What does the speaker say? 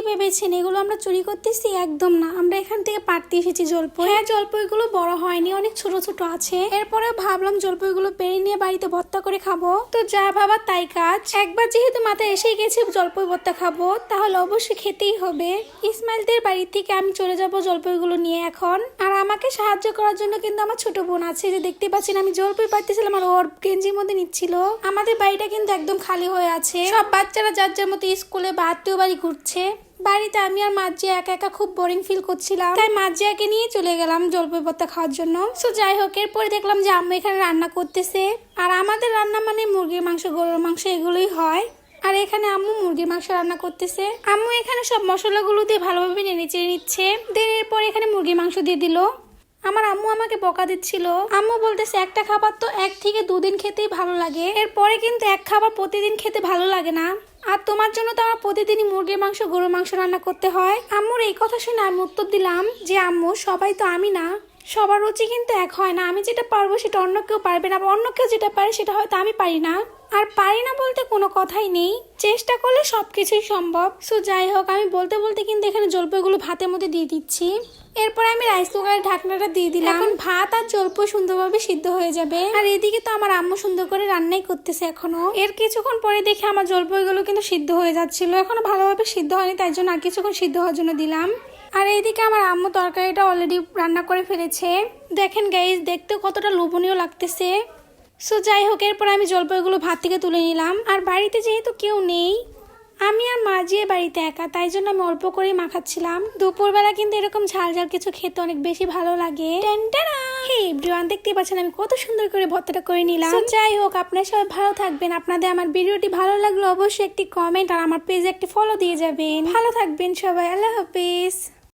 ভেবেছেন এগুলো আমরা চুরি করতেছি? একদম না, আমরা এখান থেকে পাড়তে এসেছি জলপাই। হ্যাঁ, জলপাইগুলো বড় হয়নি, অনেক ছোট ছোট আছে। এরপরে ভাবলাম জলপাইগুলো পেরে নিয়ে বাড়িতে ভর্তা করে খাবো। তো যা ভাবা তাই কাজ। একবার যেহেতু মাথায় এসে গেছে জলপাই ভর্তা খাবো, তাহলে অবশ্যই খেতেই হবে। ইসমাইলদের বাড়ি থেকে আমি চলে যাব জলপাইগুলো নিয়ে এখন। আর আমাকে সাহায্য করার জন্য কিন্তু আমার ছোট বোন আছে, যে দেখতে পাচ্ছেন আমি জলপাই পাড়তেছিলাম আর ওর গেঞ্জির মধ্যে নিচ্ছিল। আমাদের বাড়িটা কিন্তু একদম খালি হয়ে আছে, সব বাচ্চারা যার যার মতো স্কুলে বা আত্মীয় বাড়ি ঘুরছে। বাড়িতে আমি আর মাজিয়া একা একা খুব বোরিং ফিল করছিলাম, তাই মাজিয়াকে নিয়ে চলে গেলাম জলপাই ভর্তা খাওয়ার জন্য। তো যাই হোক, এরপরে দেখলাম যে আম্মু এখানে রান্না করতেছে। আর আমাদের রান্না মানে মুরগির মাংস, গরুর মাংস এগুলোই হয়। আর এখানে আম্মু মুরগির মাংস রান্না করতেছে। আম্মু এখানে সব মশলাগুলো দিয়ে ভালোভাবে নেড়ে চেড়ে নিচ্ছে। দেন এরপর এখানে মুরগির মাংস দিয়ে দিল। আমার আম্মু আমাকে বকা দিচ্ছিল। আম্মু বলতেছে একটা খাবার তো 1 থেকে 2 দিন খেতেই ভালো লাগে, এরপরে কিন্তু এক খাবার প্রতিদিন খেতে ভালো লাগে না। আর তোমার জন্য তো আমার প্রতিদিনই মুরগির মাংস, গরুর মাংস রান্না করতে হয়। আম্মুর এই কথা শুনে আমি উত্তর দিলাম যে আম্মু, সবাই তো আমি না, সবার রুচি কিন্তু এক হয় না। আমি যেটা পারবো সেটা অন্য কেউ পারবে না, বা অন্য কেউ যেটা পারে সেটা হয়তো আমি পারি না। আর পারি না বলতে কোনো কথাই নেই, চেষ্টা করলে সবকিছুই সম্ভব। সো যাই হোক, আমি বলতে বলতে কিন্তু এখানে জলপাইগুলো ভাতের মধ্যে দিয়ে দিচ্ছি। এরপর আমি রাইস কুকারের ঢাকনাটা দিয়ে দিলাম। এখন ভাত আর জলপাই সুন্দরভাবে সিদ্ধ হয়ে যাবে। আর এদিকে তো আমার আম্মু সুন্দর করে রান্নাই করতেছে এখনো। এর কিছুক্ষণ পরে দেখে আমার জলপাইগুলো কিন্তু সিদ্ধ হয়ে যাচ্ছিল, এখনো ভালোভাবে সিদ্ধ হয়নি, তাই জন্য আর কিছুক্ষণ সিদ্ধ হওয়ার জন্য দিলাম। আর এইদিকে আমার আম্মু তরকারিটা অলরেডি রান্না করে ফেলেছে। দেখেন গাইস, দেখতে কতটা লোভনীয় লাগতেছে। সো যাই হোক, এরপর আমি জলপাইগুলো ভাত থেকে তুলে নিলাম। আর বাড়িতে যেহেতু কেউ নেই, আমি আর মাজিয়ে বাড়িতে একা, তাই জন্য আমি অল্প করেই মাখাচ্ছিলাম। দুপুরবেলা কিন্তু এরকম ঝাল ঝাল কিছু খেতে অনেক বেশি ভালো লাগে। হে এভরিওয়ান, দেখতেই পাচ্ছেন আমি কত সুন্দর করে ভর্তাটা করে নিলাম। যাই হোক, আপনারা সবাই ভালো থাকবেন। আপনাদের আমার ভিডিওটি ভালো লাগলে অবশ্যই একটি কমেন্ট আর আমার পেজে একটি ফলো দিয়ে যাবেন। ভালো থাকবেন সবাই, আল্লাহ হাফেজ।